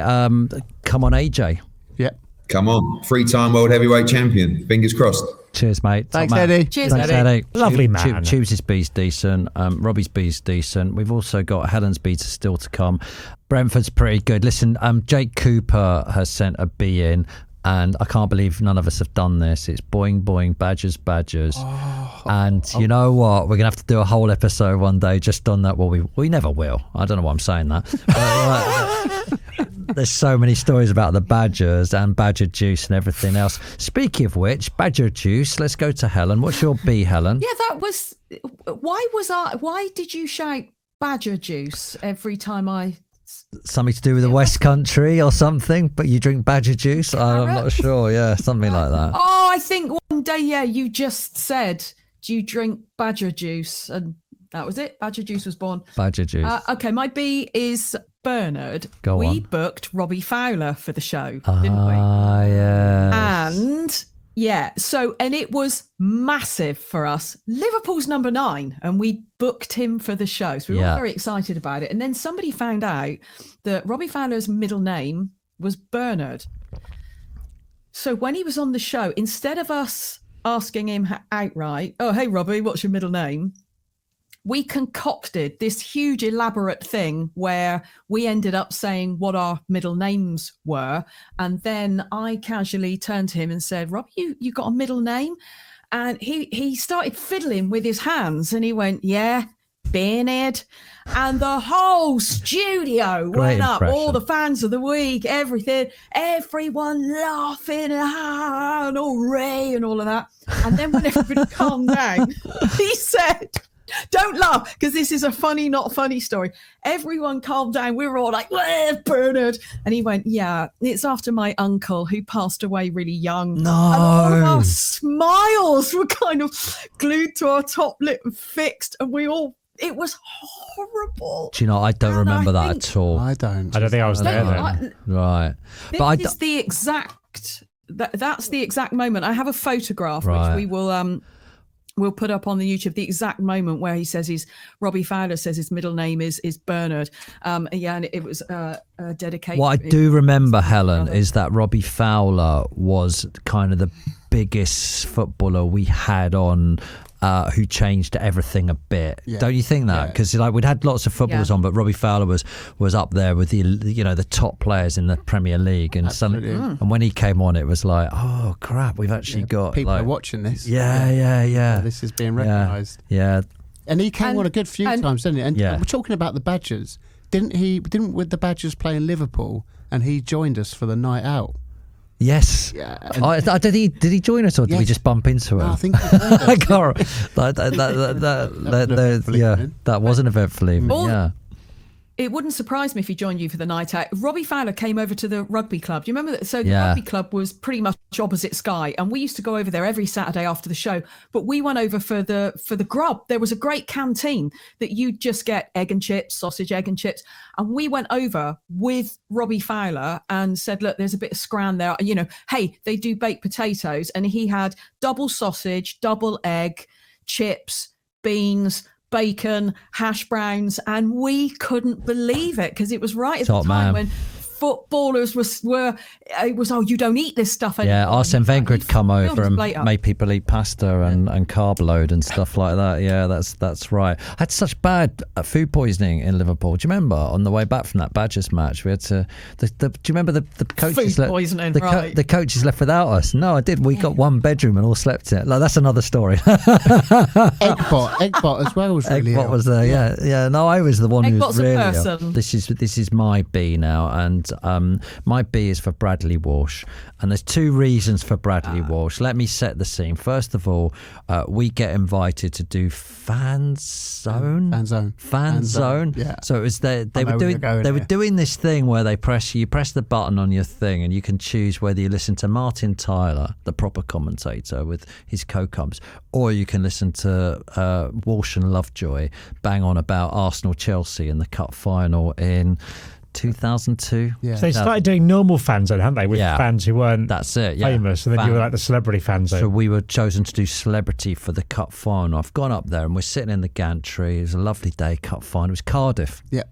Come on, AJ. Yeah. Come on. 3-time world heavyweight champion. Fingers crossed. Cheers, mate. Thanks, Eddie. Cheers, Thanks, Eddie. Lovely man. Tubes' beat's decent. Robbie's beat's decent. We've also got Helen's beats still to come. Brentford's pretty good. Listen, Jake Cooper has sent a B in. And I can't believe none of us have done this. It's boing, boing, badgers, badgers. And you know what? We're going to have to do a whole episode one day just on that. Well, we never will. I don't know why I'm saying that. There's so many stories about the badgers and badger juice and everything else. Speaking of which, badger juice, let's go to Helen. What's your B, Helen? Yeah, that was... Why did you shout badger juice every time I... Something to do with the West Country or something, but you drink badger juice? I'm not sure. Yeah, something like that. Oh, I think one day, you just said, "Do you drink badger juice?" And that was it. Badger juice was born. Badger juice. Okay, my B is Bernard. Go we on. booked Robbie Fowler for the show, didn't we? Yeah. And and it was massive for us. Liverpool's number 9, and we booked him for the show. So we were all very excited about it. And then somebody found out that Robbie Fowler's middle name was Bernard. So when he was on the show, instead of us asking him outright, "Oh, hey, Robbie, what's your middle name?" we concocted this huge elaborate thing where we ended up saying what our middle names were. And then I casually turned to him and said, "Rob, you got a middle name?" And he started fiddling with his hands and he went, "Yeah, Bernard." And the whole studio went up, all the fans of the week, everything, everyone laughing and all Ray and all of that. And then when everybody calmed down, he said, "Don't laugh, because this is a funny, not funny story." Everyone calmed down. We were all like, "Where's Bernard?" And he went, "Yeah, it's after my uncle who passed away really young." No. And all of our smiles were kind of glued to our top lip and fixed. And it was horrible. Do you know, I don't remember that at all. I don't. I don't think I was there then. Right. That's the exact moment. I have a photograph, which we will we'll put up on the YouTube the exact moment where he says Robbie Fowler says his middle name is Bernard. And it was dedicated. What I do remember, Helen, is that Robbie Fowler was kind of the biggest footballer we had on. Who changed everything a bit? Yeah. Don't you think that? Because we'd had lots of footballers on, but Robbie Fowler was up there with the top players in the Premier League, and suddenly, and when he came on, it was like, oh crap, we've actually got people are watching this. Yeah. This is being recognised. Yeah. And he came on a good few times, didn't he? And we're talking about the Badgers. Didn't with the Badgers play in Liverpool, and he joined us for the night out. Yes. Yeah. Did he join us, or did we just bump into him? No, I think that was an event for him. Yeah. It wouldn't surprise me if he joined you for the night out. Robbie Fowler came over to the rugby club. Do you remember that? So the rugby club was pretty much opposite Sky, and we used to go over there every Saturday after the show. But we went over for the grub. There was a great canteen that you'd just get egg and chips, sausage, egg and chips. And we went over with Robbie Fowler and said, look, there's a bit of scran there. Hey, they do baked potatoes. And he had double sausage, double egg, chips, beans, bacon, hash browns, and we couldn't believe it because it was right at the time when footballers you don't eat this stuff anymore. Yeah, Arsene Wenger had come over and made people eat pasta and carb load and stuff like that. Yeah, that's right. I had such bad food poisoning in Liverpool. Do you remember on the way back from that Badgers match? We had to. Do you remember the coaches? Food poisoning, right? The coaches left without us. No, I did. We got one bedroom and all slept in it. Like, that's another story. Eggbot as well was really Eggbot was there. Yeah. No, I was the one who was really a person. Ill. This is my B now, and my B is for Bradley Walsh, and there's two reasons for Bradley Walsh. Let me set the scene. First of all, we get invited to do Fan Zone. Yeah. So it was they were doing this thing where you press the button on your thing, and you can choose whether you listen to Martin Tyler, the proper commentator with his co-coms, or you can listen to Walsh and Lovejoy bang on about Arsenal Chelsea in the cup final in 2002. Yeah. So they started doing normal fan zone, haven't they? With fans who weren't famous, and then you were like the celebrity fan zone. So we were chosen to do celebrity for the cup final. I've gone up there and we're sitting in the gantry. It was a lovely day, cup final. It was Cardiff. Yeah.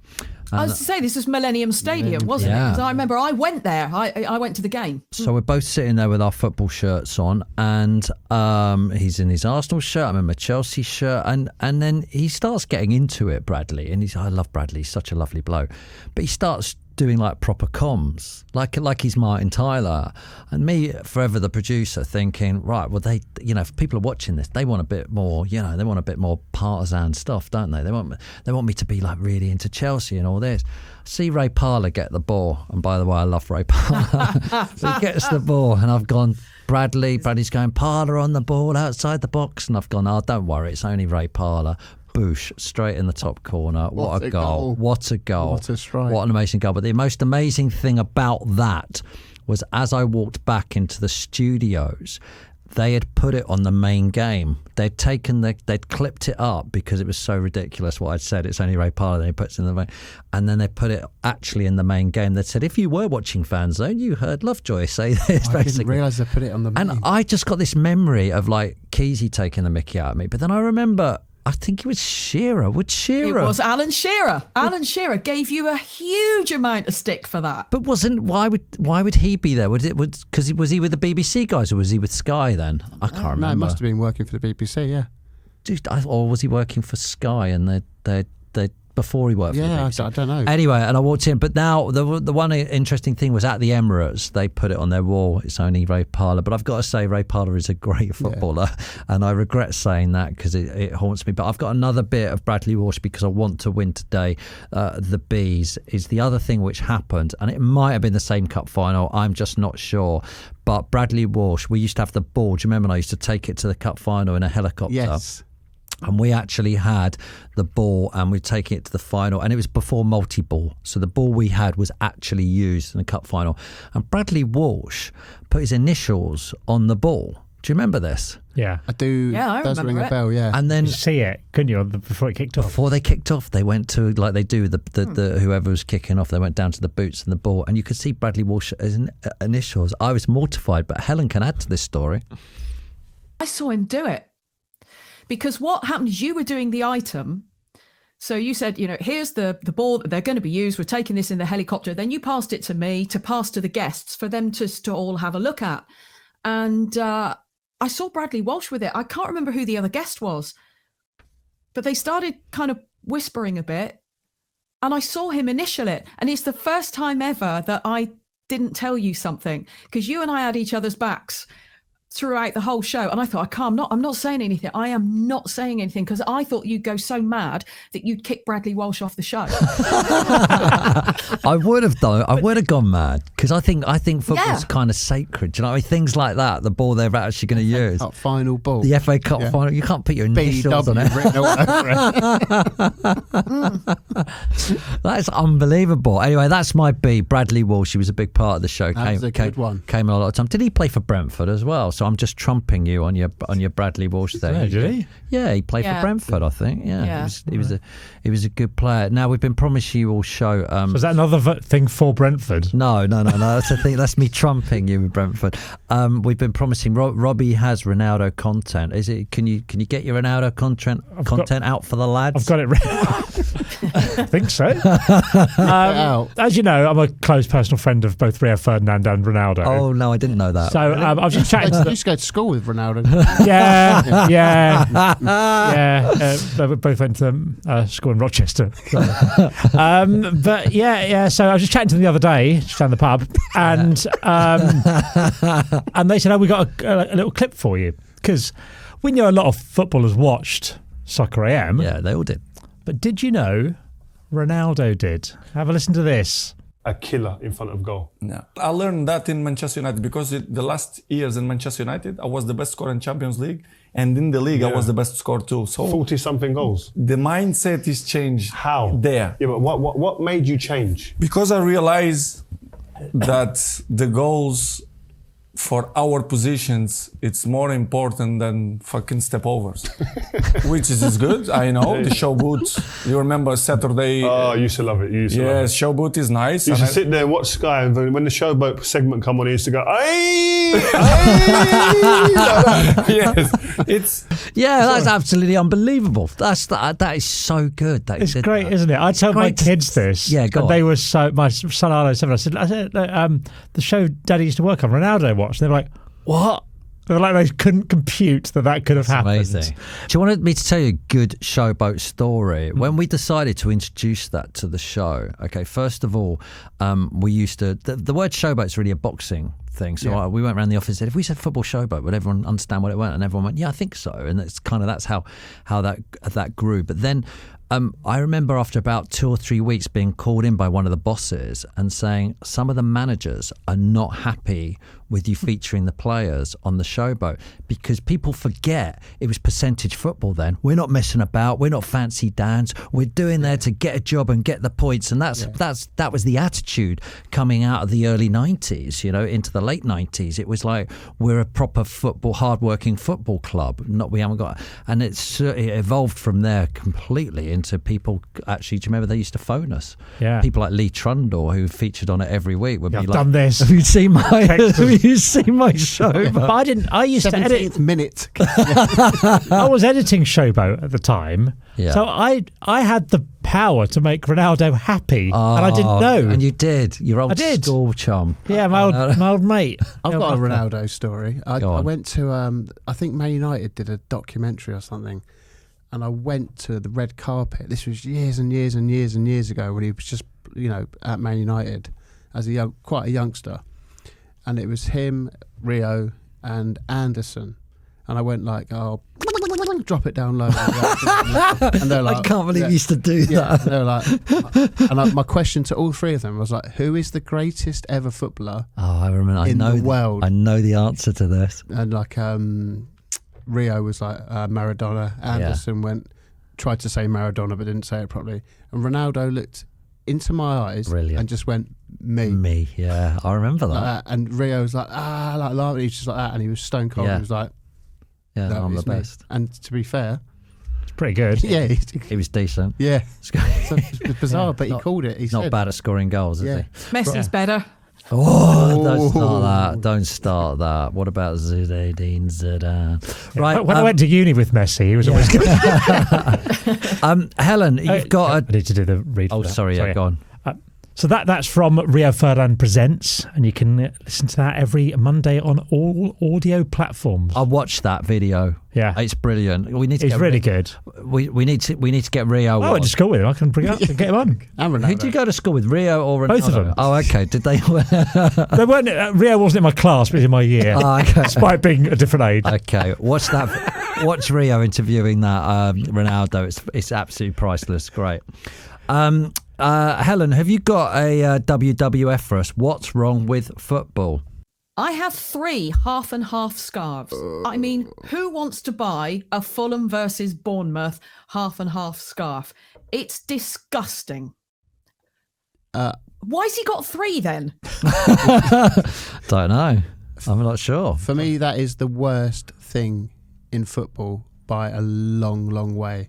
I was to say, this was Millennium Stadium, wasn't it? Because I remember I went there. I went to the game. So we're both sitting there with our football shirts on, and he's in his Arsenal shirt, I'm in my Chelsea shirt, and then he starts getting into it, Bradley, and I love Bradley, he's such a lovely bloke, but he starts doing like proper comms, like he's Martin Tyler, and me, forever the producer, thinking, right, well, they, if people are watching this, they want a bit more, they want a bit more partisan stuff, don't they? They want me to be like really into Chelsea and all this. See Ray Parlour get the ball, and by the way, I love Ray Parlour. So he gets the ball, and I've gone, Bradley's going, Parlour on the ball outside the box, and I've gone, oh, don't worry, it's only Ray Parlour. Boosh, straight in the top corner. What a goal. What a goal. What a strike. What an amazing goal. But the most amazing thing about that was, as I walked back into the studios, they had put it on the main game. They'd clipped it up because it was so ridiculous what I'd said. It's only Ray Parlour that he puts in the main. And then they put it actually in the main game. They said, if you were watching Fan Zone, you heard Lovejoy say this. I didn't realise they put it on the main. And I just got this memory of like Keezy taking the mickey out of me. But then I remember, I think it was Shearer. It was Alan Shearer. Alan Shearer gave you a huge amount of stick for that. But why would he be there? Was he with the BBC guys, or was he with Sky then? I can't remember. No, he must have been working for the BBC. Yeah. Or was he working for Sky and they before he worked for the BBC? I don't know. Anyway, and I walked in, but now the one interesting thing was at the Emirates, they put it on their wall, it's only Ray Parlour. But I've got to say, Ray Parlour is a great footballer, and I regret saying that because it haunts me. But I've got another bit of Bradley Walsh because I want to win today. The Bees is the other thing which happened, and it might have been the same cup final, I'm just not sure. But Bradley Walsh, we used to have the ball. Do you remember? I used to take it to the cup final in a helicopter. Yes. And we actually had the ball, and we're taking it to the final, and it was before multi-ball. So the ball we had was actually used in the cup final. And Bradley Walsh put his initials on the ball. Do you remember this? Yeah. I do. Yeah, I does remember ring a bell, yeah. And then you see it, couldn't you, before it kicked off? Before they kicked off, they went to, like they do, the whoever was kicking off, they went down to the boots and the ball, and you could see Bradley Walsh's initials. I was mortified, but Helen can add to this story. I saw him do it. because what happened is you were doing the item. So you said, here's the ball that they're going to be used. We're taking this in the helicopter. Then you passed it to me to pass to the guests for them to all have a look at. And I saw Bradley Walsh with it. I can't remember who the other guest was, but they started kind of whispering a bit. And I saw him initial it. And it's the first time ever that I didn't tell you something, because you and I had each other's backs throughout the whole show, and I thought, I'm not saying anything. I am not saying anything, because I thought you'd go so mad that you'd kick Bradley Walsh off the show. I would have done. I would have gone mad, because I think football's kind of sacred. Do you know what I mean? Things like that, the ball they're actually going to use, Cup final ball, the FA Cup final. You can't put your initials on it. written all over it. That's unbelievable. Anyway, that's my B. Bradley Walsh. He was a big part of the show. That was a good one. Came a lot of time. Did he play for Brentford as well? So I'm just trumping you on your Bradley Walsh there. Yeah, did he? Yeah, he played for Brentford, I think. Yeah. He was a good player. Now we've been promising you all show. So is that another thing for Brentford? No. That's the thing. That's me trumping you with Brentford. We've been promising. Robbie has Ronaldo content. Is it? Can you get your Ronaldo content out for the lads? I've got it ready. I think so. As you know, I'm a close personal friend of both Rio Ferdinand and Ronaldo. Oh no, I didn't know that. So I was just chatting to You used to go to school with Ronaldo. Yeah. They both went to school in Rochester. But yeah. So I was just chatting to them the other day, just down the pub, and they said, "Oh, we got a little clip for you," because we know a lot of footballers watched Soccer AM. Yeah, they all did. But did you know Ronaldo did? Have a listen to this. A killer in front of goal. Yeah. I learned that in Manchester United, because the last years in Manchester United, I was the best scorer in Champions League, and in the league I was the best scorer too. So 40-something goals. The mindset is changed. How? There. Yeah, but what made you change? Because I realized that the goals for our positions, it's more important than fucking step overs. Which is good, I know. The show boot, you remember Saturday? Oh, I used to love it. Yes, show boot is nice. You used to sit there and watch Sky, and when the showboat segment come on, he used to go, aye. Yes, that's absolutely unbelievable. That is so good. It's great, isn't it? I tell my kids this. Yeah, go on. They were my son Arlo 7. I said, the show Daddy used to work on, Ronaldo watched. And they were like, what? They were like, they couldn't compute that could have happened. Amazing. Do you want me to tell you a good showboat story? When we decided to introduce that to the show, okay, first of all, we used to, the word showboat's really a boxing thing. So we went around the office and said, if we said football showboat, would everyone understand what it meant? And everyone went, yeah, I think so. And that's how that grew. But then I remember after about 2 or 3 weeks being called in by one of the bosses and saying, some of the managers are not happy with you featuring the players on the showboat, because people forget it was percentage football then. We're not messing about. We're not fancy Dans. We're doing there to get a job and get the points. And that was the attitude coming out of the early 90s, into the late 90s. It was like, we're a proper football, hard-working football club. We haven't got, and it evolved from there completely into people. Actually, do you remember they used to phone us? Yeah. People like Lee Trundle, who featured on it every week, would be I've like, done this. Have you seen my show? But I used to edit. Minute. I was editing Showboat at the time. Yeah. So I had the power to make Ronaldo happy, and I didn't know. And you did. Your old I did. school chum. Yeah, my old mate. I've got a Ronaldo story. I went to, I think Man United did a documentary or something, and I went to the red carpet. This was years and years and years and years ago when he was just, at Man United as quite a youngster. And it was him, Rio, and Anderson. And I went like, oh, drop it down low. And they're like, I can't believe you used to do that. They're like, my question to all three of them was like, who is the greatest ever footballer? Oh, I remember. The world. I know the answer to this. And like, Rio was like Maradona. Anderson tried to say Maradona but didn't say it properly. And Ronaldo looked into my eyes and just went, me. Yeah, I remember that. And Rio was like, laughing. He was just like that, and he was stone cold. Yeah. He was like, yeah, I'm the best. And to be fair, it's pretty good. Yeah, he was decent. Yeah, so it's bizarre, but he called it. He's not bad at scoring goals, is he? Messi's better. Oh, don't start that. Don't start that. What about Zinedine Zidane? Right. When I went to uni with Messi, he was always good. Helen, you've got I need to do the read. Oh, sorry. Yeah, go on. So that's from Rio Ferdinand Presents, and you can listen to that every Monday on all audio platforms. I watched that video. Yeah, it's brilliant. We need to. It's really good. We need to get Rio. I went to school with him. I can bring up and get him on. Who did you go to school with, Rio or Ronaldo? Both of them. Oh, okay. Did they? They weren't. Rio wasn't in my class, but in my year. Oh, okay. Despite being a different age. Okay, watch that. Watch Rio interviewing that Ronaldo. It's absolutely priceless. Great. Helen, have you got a WWF for us? What's wrong with football? I have 3 half and half scarves. I mean, who wants to buy a Fulham versus Bournemouth half and half scarf? It's disgusting. Why's he got 3 then? Don't know. I'm not sure. For me, that is the worst thing in football by a long, long way.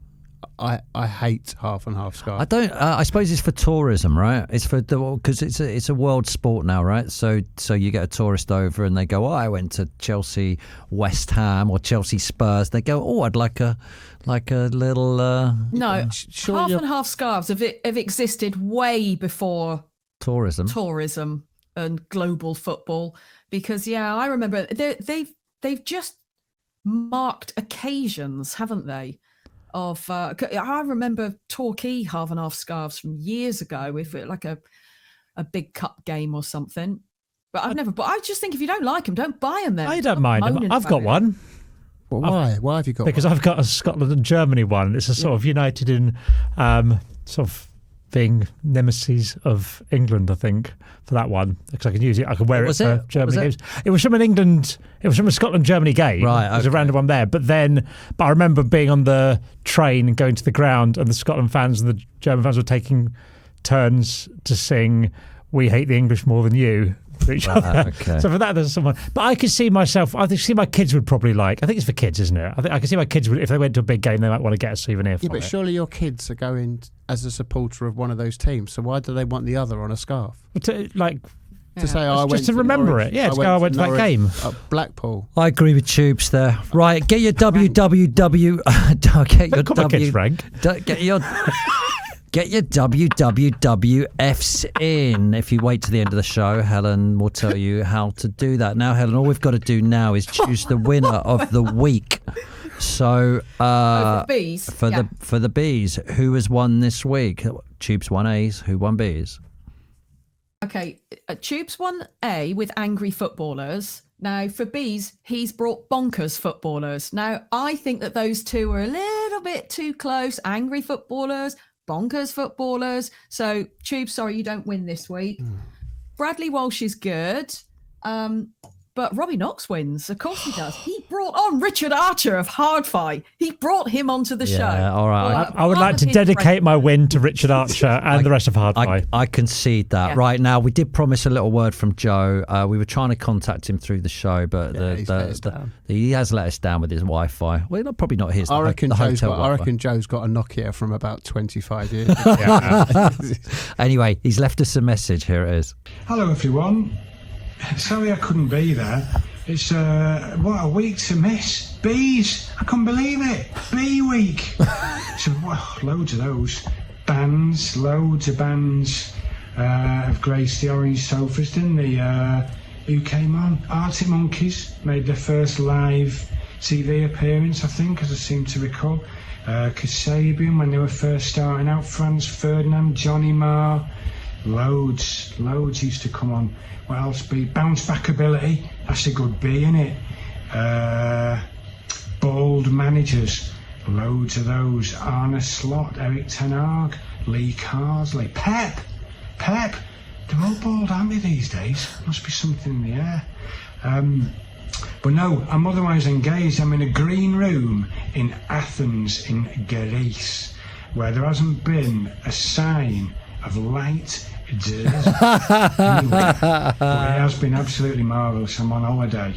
I hate half and half scarf. I don't. I suppose it's for tourism, right? It's for because it's a world sport now, right? So you get a tourist over and they go, "Oh, I went to Chelsea, West Ham, or Chelsea Spurs." They go, "Oh, I'd like a little." No, half and half scarves have existed way before tourism and global football. Because I remember they've just marked occasions, haven't they? I remember Torquay half and half scarves from years ago with like a big cup game or something. But I've never. But I just think if you don't like them, don't buy them. Then I don't mind them. I've got one. Well, why? Why have you got? Because one? I've got a Scotland and Germany one. It's a sort of united in sort of being nemesis of England, I think, for that one, because I can use it. I can wear it for Germany games. It was from an England. It was from a Scotland-Germany game. Right, It was a random one there. But I remember being on the train and going to the ground, and the Scotland fans and the German fans were taking turns to sing "We Hate the English More Than You" for each other. Okay. So for that, there's someone. But I could see myself. I see my kids would probably like. I think it's for kids, isn't it? I can see my kids would, if they went to a big game, they might want to get a souvenir. Yeah, but surely your kids are going as a supporter of one of those teams. So why do they want the other on a scarf? To say I went just to remember Norwich, it. Yeah, to go. I went to that game. At Blackpool. I agree with Tubes there. Right, get your WWW. Get your WWWFs in. If you wait to the end of the show, Helen will tell you how to do that. Now, Helen, all we've got to do now is choose the winner of the week. So for the bees. For the bees, who has won this week? Tubes won A's. Who won B's? Okay, Tubes won A with angry footballers. Now, for B's, he's brought bonkers footballers. Now, I think that those two are a little bit too close. Angry footballers, bonkers footballers. So, Tubes, sorry, you don't win this week. Bradley Walsh is good. But Robbie Knox wins. Of course he does. He brought on Richard Archer of Hardfi. He brought him onto the show. All right. I would like to dedicate my win to Richard Archer and the rest of Hardfi. I concede that. Yeah. Right now, we did promise a little word from Joe. We were trying to contact him through the show, but he has let us down with his Wi-Fi. Well, probably not his. I reckon Joe's got a Nokia from about 25 years. Anyway, he's left us a message. Here it is. Hello, everyone. Sorry I couldn't be there. It's what a week to miss. Bees, I couldn't believe it. Bee week. So loads of those bands, loads of bands have graced the orange sofas, didn't they? Who came on? Arctic Monkeys made their first live TV appearance, I think, as I seem to recall. Kasabian when they were first starting out. Franz Ferdinand, Johnny Marr. Loads used to come on. What else? Bounce back ability. That's a good B, innit? Bold managers. Loads of those. Arne Slot, Eric Ten Hag, Lee Carsley, Pep. They're all bald, aren't they, these days? Must be something in the air. But no, I'm otherwise engaged. I'm in a green room in Athens, in Greece, where there hasn't been a sign of light. Anyway, but it has been absolutely marvellous. I'm on holiday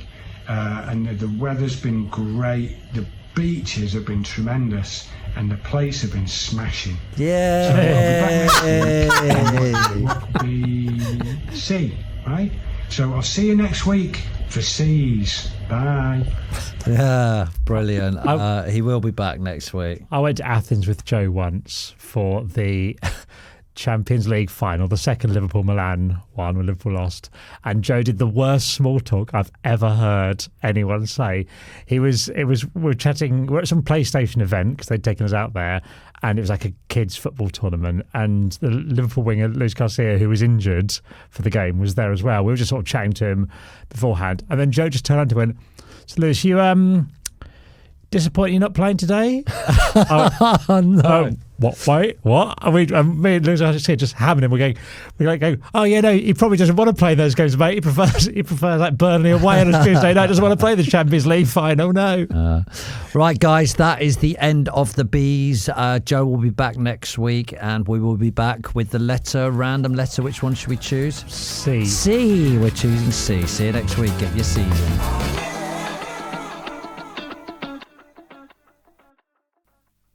and the weather's been great. The beaches have been tremendous and the place have been smashing. Yeah. So right? So I'll see you next week for C's. Bye. Yeah, brilliant. He will be back next week. I went to Athens with Joe once for the Champions League final, the second Liverpool-Milan one when Liverpool lost, and Joe did the worst small talk I've ever heard anyone say. We were chatting, we're at some PlayStation event because they'd taken us out there, and it was like a kids football tournament, and the Liverpool winger Luis Garcia, who was injured for the game, was there as well. We were just sort of chatting to him beforehand, and then Joe just turned around and went, "So Luis, you disappointed you're not playing today?" No. What? Wait, what? Me and Lewis are just having him. We're going, oh yeah, no, he probably doesn't want to play those games, mate. He prefers like Burnley away on a Tuesday night. Doesn't want to play the Champions League final. No. Right, guys, that is the end of the Bees. Joe will be back next week, and we will be back with the random letter. Which one should we choose? C. C. We're choosing C. See you next week. Get your C's in.